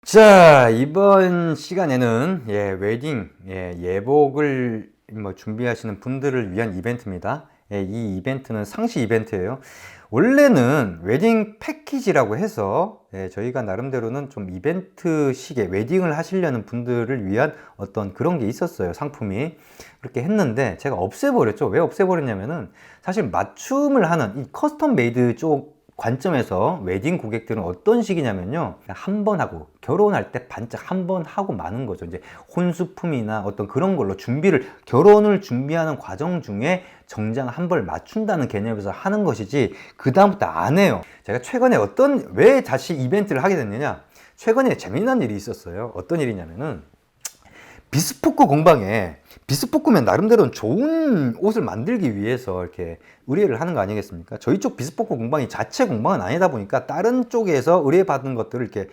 자, 이번 시간에는 웨딩 예복을 준비하시는 분들을 위한 이벤트입니다. 이 이벤트는 상시 이벤트예요. 원래는 웨딩 패키지라고 해서 저희가 나름대로는 좀 이벤트식의 웨딩을 하시려는 분들을 위한 어떤 그런 게 있었어요. 상품이. 그렇게 했는데 제가 없애버렸죠. 왜 없애버렸냐면은 사실 맞춤을 하는 이 커스텀 메이드 쪽 관점에서 웨딩 고객들은 어떤 식이냐면요, 한 번 하고 결혼할 때 반짝 한 번 하고 마는 거죠. 이제 혼수품이나 어떤 그런 걸로 결혼을 준비하는 과정 중에 정장 한 벌 맞춘다는 개념에서 하는 것이지 그 다음부터 안 해요. 제가 최근에 왜 다시 이벤트를 하게 됐느냐, 최근에 재미난 일이 있었어요. 어떤 일이냐면은 비스포크 공방에, 비스포크면 나름대로 좋은 옷을 만들기 위해서 이렇게 의뢰를 하는 거 아니겠습니까? 저희 쪽 비스포크 공방이 자체 공방은 아니다 보니까 다른 쪽에서 의뢰받은 것들을 이렇게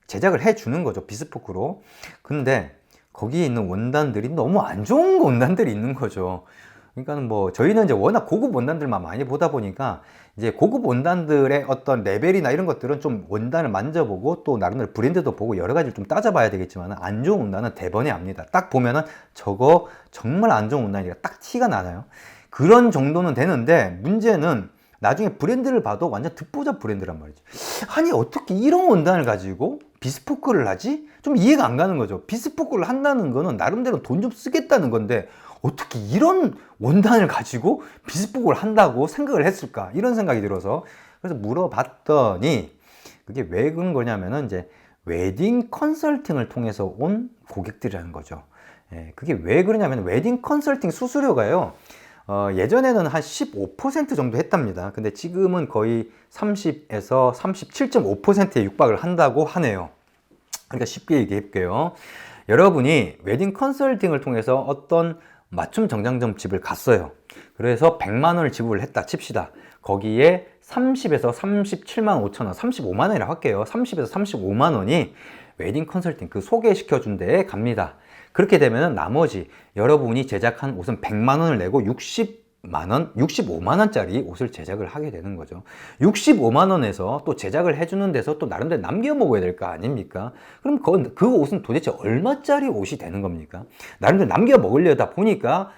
제작을 해 주는 거죠, 비스포크로. 근데 거기에 있는 원단들이 너무 안 좋은 원단들이 있는 거죠. 그러니까 뭐 저희는 이제 워낙 고급 원단들만 많이 보다 보니까 이제 고급 원단들의 어떤 레벨이나 이런 것들은 좀 원단을 만져보고 또 나름대로 브랜드도 보고 여러 가지를 좀 따져봐야 되겠지만, 안 좋은 원단은 대번에 압니다. 딱 보면은 저거 정말 안 좋은 원단이라 딱 티가 나요. 그런 정도는 되는데 문제는 나중에 브랜드를 봐도 완전 듣보잡 브랜드란 말이죠. 아니 어떻게 이런 원단을 가지고 비스포크를 하지? 좀 이해가 안 가는 거죠. 비스포크를 한다는 거는 나름대로 돈 좀 쓰겠다는 건데 어떻게 이런 원단을 가지고 비스포크를 한다고 생각을 했을까, 이런 생각이 들어서 그래서 물어봤더니 그게 왜 그런 거냐면은 이제 웨딩 컨설팅을 통해서 온 고객들이라는 거죠. 그게 왜 그러냐면 웨딩 컨설팅 수수료가요, 예전에는 한 15% 정도 했답니다. 근데 지금은 거의 30에서 37.5%에 육박을 한다고 하네요. 그러니까 쉽게 얘기해볼게요. 여러분이 웨딩 컨설팅을 통해서 어떤 맞춤 정장점 집을 갔어요. 그래서 100만 원을 지불을 했다 칩시다. 거기에 30에서 37만 5천 원, 35만 원이라고 할게요. 30에서 35만 원이 웨딩 컨설팅 그 소개시켜 준 데에 갑니다. 그렇게 되면 나머지 여러분이 제작한 옷은 100만 원을 내고 60만 원, 65만 원짜리 옷을 제작을 하게 되는 거죠. 65만 원에서 또 제작을 해주는 데서 또 나름대로 남겨 먹어야 될 거 아닙니까? 그럼 그 옷은 도대체 얼마짜리 옷이 되는 겁니까? 나름대로 남겨 먹으려다 보니까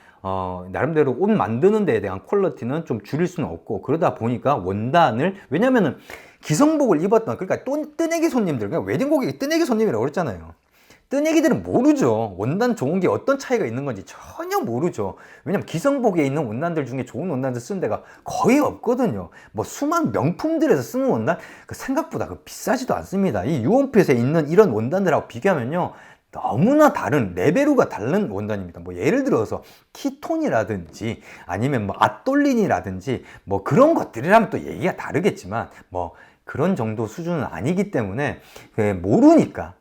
나름대로 옷 만드는 데에 대한 퀄리티는 좀 줄일 수는 없고, 그러다 보니까 원단을, 왜냐면은 기성복을 입었던, 그러니까 뜨내기 손님들, 그러니까 웨딩 고객이 뜨내기 손님이라고 그랬잖아요. 뜨내기들은 모르죠. 원단 좋은 게 어떤 차이가 있는 건지 전혀 모르죠. 왜냐면 기성복에 있는 원단들 중에 좋은 원단들 쓰는 데가 거의 없거든요. 뭐 수많은 명품들에서 쓰는 원단, 생각보다 비싸지도 않습니다. 이 유원핏에 있는 이런 원단들하고 비교하면요, 너무나 다른, 레벨우가 다른 원단입니다. 뭐 예를 들어서 키톤이라든지 아니면 뭐 아똘린이라든지 뭐 그런 것들이라면 또 얘기가 다르겠지만, 뭐 그런 정도 수준은 아니기 때문에 모르니까,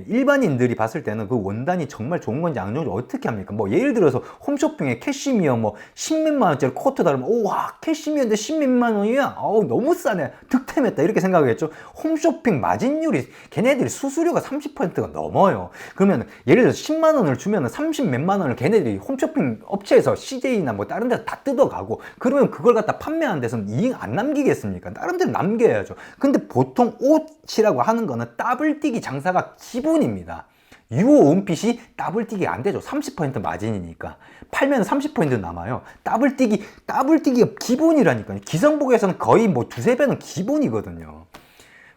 일반인들이 봤을 때는 그 원단이 정말 좋은 건지 안 좋은지 어떻게 합니까? 뭐 예를 들어서 홈쇼핑에 캐시미어 뭐 10몇만 원짜리 코트 달으면 오와 캐시미어인데 10몇만 원이야? 어우 너무 싸네, 득템했다, 이렇게 생각하겠죠. 홈쇼핑 마진율이, 걔네들이 수수료가 30%가 넘어요. 그러면 예를 들어서 10만 원을 주면 30 몇만 원을 걔네들이 홈쇼핑 업체에서 CJ나 뭐 다른 데서 다 뜯어가고, 그러면 그걸 갖다 판매하는 데서는 이익 안 남기겠습니까? 다른 데는 남겨야죠. 근데 보통 옷이라고 하는 거는 더블뛰기 장사가 기본입니다. 유호 원핏이 더블뛰기가 안 되죠. 30% 마진이니까. 팔면 30% 남아요. 더블뛰기가 기본이라니까요. 기성복에서는 거의 뭐 두세 배는 기본이거든요.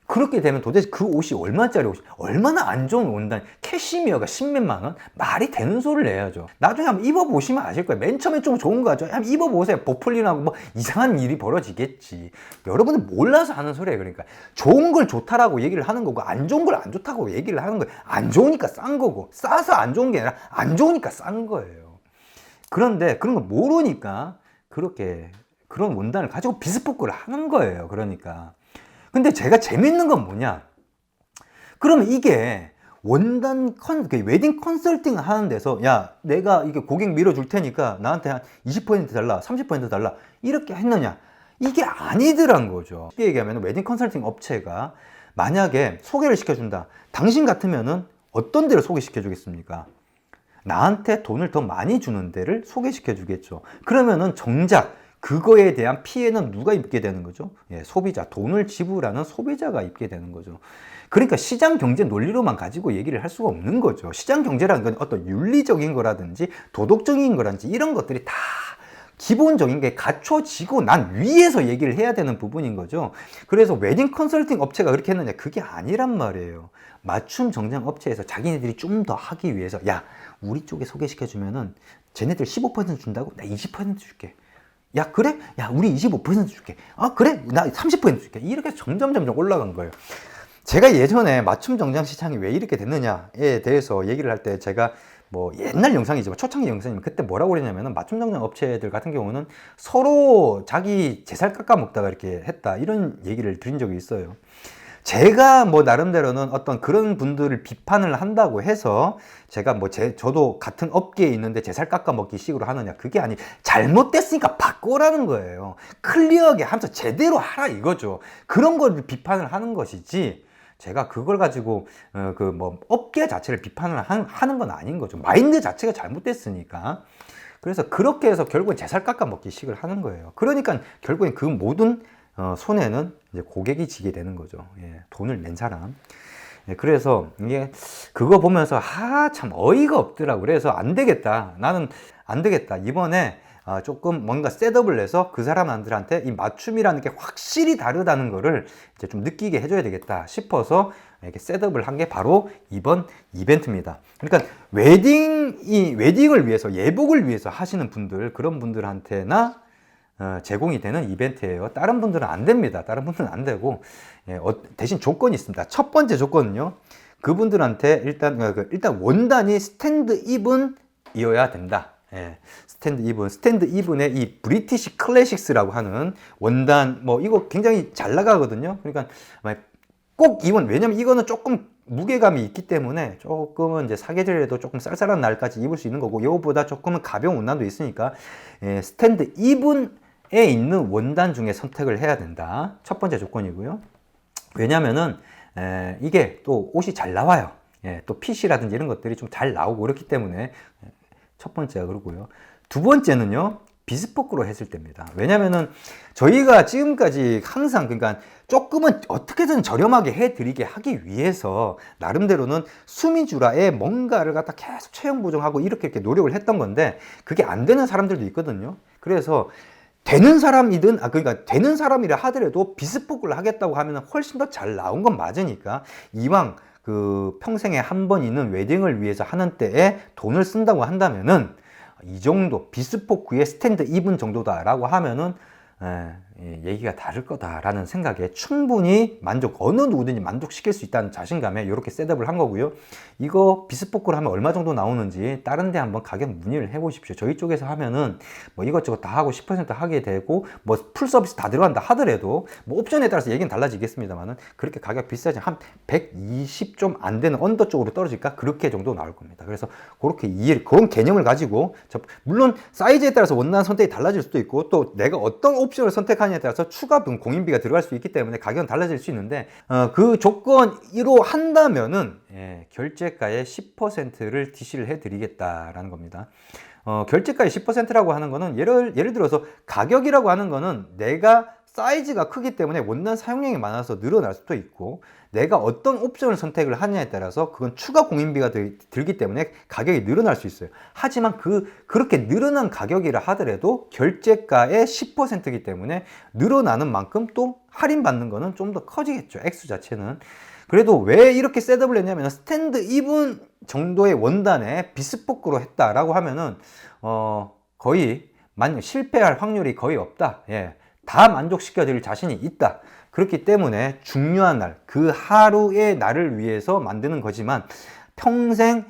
그렇게 되면 도대체 그 옷이 얼마짜리 옷이, 얼마나 안 좋은 원단, 캐시미어가 10몇만 원? 말이 되는 소리를 내야죠. 나중에 한번 입어보시면 아실 거예요. 맨 처음에 좀 좋은 거 같죠? 한번 입어보세요. 보풀리나고 뭐 이상한 일이 벌어지겠지. 여러분은 몰라서 하는 소리예요. 그러니까 좋은 걸 좋다라고 얘기를 하는 거고, 안 좋은 걸 안 좋다고 얘기를 하는 거예요. 안 좋으니까 싼 거고, 싸서 안 좋은 게 아니라 안 좋으니까 싼 거예요. 그런데 그런 걸 모르니까 그런 원단을 가지고 비스포크를 하는 거예요. 그러니까. 근데 제가 재밌는 건 뭐냐? 그러면 이게 웨딩 컨설팅 하는 데서, 야, 내가 이게 고객 밀어줄 테니까 나한테 한 20% 달라, 30% 달라, 이렇게 했느냐? 이게 아니더란 거죠. 쉽게 얘기하면 웨딩 컨설팅 업체가 만약에 소개를 시켜준다. 당신 같으면은 어떤 데를 소개시켜 주겠습니까? 나한테 돈을 더 많이 주는 데를 소개시켜 주겠죠. 그러면은 정작 그거에 대한 피해는 누가 입게 되는 거죠? 예, 소비자, 돈을 지불하는 소비자가 입게 되는 거죠. 그러니까 시장 경제 논리로만 가지고 얘기를 할 수가 없는 거죠. 시장 경제라는 건 어떤 윤리적인 거라든지 도덕적인 거라든지 이런 것들이 다 기본적인 게 갖춰지고 난 위에서 얘기를 해야 되는 부분인 거죠. 그래서 웨딩 컨설팅 업체가 그렇게 했느냐? 그게 아니란 말이에요. 맞춤 정장 업체에서 자기네들이 좀 더 하기 위해서, 야, 우리 쪽에 소개시켜주면은 쟤네들 15% 준다고? 나 20% 줄게. 야, 그래? 야, 우리 25% 줄게. 아, 그래? 나 30% 줄게. 이렇게 점점 올라간 거예요. 제가 예전에 맞춤 정장 시장이 왜 이렇게 됐느냐에 대해서 얘기를 할 때 제가 뭐 옛날 영상이지만 초창기 영상이면 그때 뭐라고 그랬냐면은 맞춤 정장 업체들 같은 경우는 서로 자기 제살 깎아 먹다가 이렇게 했다 이런 얘기를 드린 적이 있어요. 제가 뭐 나름대로는 어떤 그런 분들을 비판을 한다고 해서 제가 뭐 저도 같은 업계에 있는데 제살 깎아 먹기 식으로 하느냐, 그게 아니, 잘못됐으니까 바꾸라는 거예요. 클리어하게 하면서 제대로 하라 이거죠. 그런 걸 비판을 하는 것이지 제가 그걸 가지고 그 뭐 업계 자체를 비판을 하는 건 아닌 거죠. 마인드 자체가 잘못됐으니까. 그래서 그렇게 해서 결국은 제살 깎아 먹기 식을 하는 거예요. 그러니까 결국엔 그 모든 손해는 이제 고객이 지게 되는 거죠. 예, 돈을 낸 사람. 예, 그래서 이게 그거 보면서 참 어이가 없더라고. 그래서 안 되겠다. 나는 안 되겠다. 이번에 조금 뭔가 셋업을 내서 그 사람들한테 이 맞춤이라는 게 확실히 다르다는 거를 이제 좀 느끼게 해줘야 되겠다 싶어서 이렇게 셋업을 한 게 바로 이번 이벤트입니다. 그러니까 웨딩을 위해서, 예복을 위해서 하시는 분들, 그런 분들한테나 제공이 되는 이벤트예요. 다른 분들은 안 됩니다. 다른 분들은 안 되고, 대신 조건이 있습니다. 첫 번째 조건은요, 그분들한테 일단 원단이 스탠드 이븐이어야 된다. 예, 스탠드 이븐의 이 브리티시 클래식스라고 하는 원단, 뭐 이거 굉장히 잘 나가거든요. 그러니까 꼭 왜냐면 이거는 조금 무게감이 있기 때문에 조금은 이제 사계절에도 조금 쌀쌀한 날까지 입을 수 있는 거고, 이거보다 조금은 가벼운 원단도 있으니까 스탠드 이븐에 있는 원단 중에 선택을 해야 된다. 첫 번째 조건이고요. 왜냐면은 이게 또 옷이 잘 나와요. 또 핏이라든지 이런 것들이 좀 잘 나오고 그렇기 때문에 첫 번째가 그러고요. 두 번째는요, 비스포크로 했을 때입니다. 왜냐면은 저희가 지금까지 항상, 그러니까 조금은 어떻게든 저렴하게 해드리게 하기 위해서 나름대로는 수미주라에 뭔가를 갖다 계속 체형 보정하고 이렇게 노력을 했던 건데, 그게 안 되는 사람들도 있거든요. 그래서 되는 사람이든, 그러니까 되는 사람이라 하더라도 비스포크를 하겠다고 하면 훨씬 더 잘 나온 건 맞으니까, 이왕 그 평생에 한 번 있는 웨딩을 위해서 하는 때에 돈을 쓴다고 한다면은 이 정도 비스포크의 스탠드 이븐 정도다라고 하면은 얘기가 다를 거다라는 생각에 충분히 어느 누구든지 만족시킬 수 있다는 자신감에 이렇게 셋업을 한 거고요. 이거 비스포크로 하면 얼마 정도 나오는지 다른 데 한번 가격 문의를 해 보십시오. 저희 쪽에서 하면은 뭐 이것저것 다 하고 10% 하게 되고 뭐 풀 서비스 다 들어간다 하더라도 뭐 옵션에 따라서 얘기는 달라지겠습니다만은 그렇게 가격 비싸지, 한 120 좀 안 되는 언더 쪽으로 떨어질까? 그렇게 정도 나올 겁니다. 그래서 그렇게 그런 개념을 가지고, 물론 사이즈에 따라서 원단 선택이 달라질 수도 있고, 또 내가 어떤 옵션을 선택하느냐에 따라서 추가 공인비가 들어갈 수 있기 때문에 가격은 달라질 수 있는데, 그 조건으로 한다면은 결제가의 10%를 DC를 해드리겠다라는 겁니다. 결제가의 10%라고 하는 거는 예를 들어서 가격이라고 하는 거는 내가 사이즈가 크기 때문에 원단 사용량이 많아서 늘어날 수도 있고, 내가 어떤 옵션을 선택을 하느냐에 따라서 그건 추가 공인비가 들기 때문에 가격이 늘어날 수 있어요. 하지만 그렇게 늘어난 가격이라 하더라도 결제가의 10%이기 때문에 늘어나는 만큼 또 할인받는 거는 좀 더 커지겠죠. 액수 자체는. 그래도 왜 이렇게 셋업을 했냐면, 스탠드 이븐 정도의 원단에 비스포크로 했다라고 하면은 거의 실패할 확률이 거의 없다. 다 만족시켜 드릴 자신이 있다. 그렇기 때문에 중요한 날, 그 하루의 날을 위해서 만드는 거지만 평생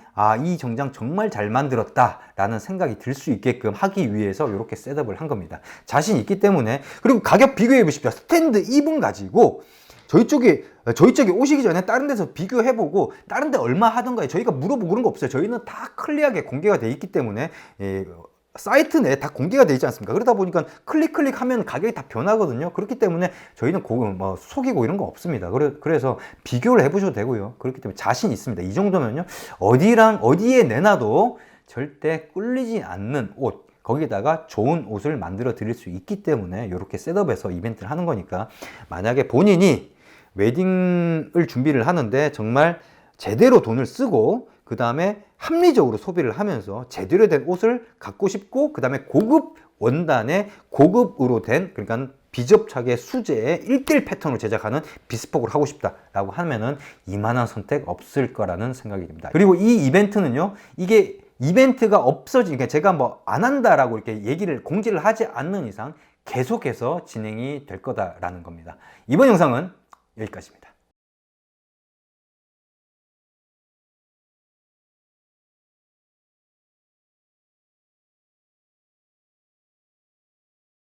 이 정장 정말 잘 만들었다 라는 생각이 들 수 있게끔 하기 위해서 이렇게 셋업을 한 겁니다. 자신 있기 때문에. 그리고 가격 비교해 보십시오. 스탠드 이븐 가지고 저희 쪽에 오시기 전에 다른 데서 비교해보고 다른 데 얼마 하던가에 저희가 물어보고 그런 거 없어요. 저희는 다 클리어하게 공개가 돼 있기 때문에 사이트 내에 다 공개가 되어 있지 않습니까? 그러다 보니까 클릭하면 가격이 다 변하거든요. 그렇기 때문에 저희는 속이고 이런 거 없습니다. 그래서 비교를 해보셔도 되고요. 그렇기 때문에 자신 있습니다. 이 정도면요, 어디에 내놔도 절대 꿀리지 않는 옷, 거기다가 좋은 옷을 만들어 드릴 수 있기 때문에 이렇게 셋업해서 이벤트를 하는 거니까, 만약에 본인이 웨딩을 준비를 하는데 정말 제대로 돈을 쓰고 그 다음에 합리적으로 소비를 하면서 제대로 된 옷을 갖고 싶고, 그 다음에 고급 원단에 고급으로 된, 그러니까 비접착의 수제의 1대1 패턴으로 제작하는 비스폭을 하고 싶다라고 하면은 이만한 선택 없을 거라는 생각이 듭니다. 그리고 이 이벤트는요, 이게 이벤트가 없어지니까 제가 뭐 안 한다라고 이렇게 얘기를 공지를 하지 않는 이상 계속해서 진행이 될 거다라는 겁니다. 이번 영상은 여기까지입니다.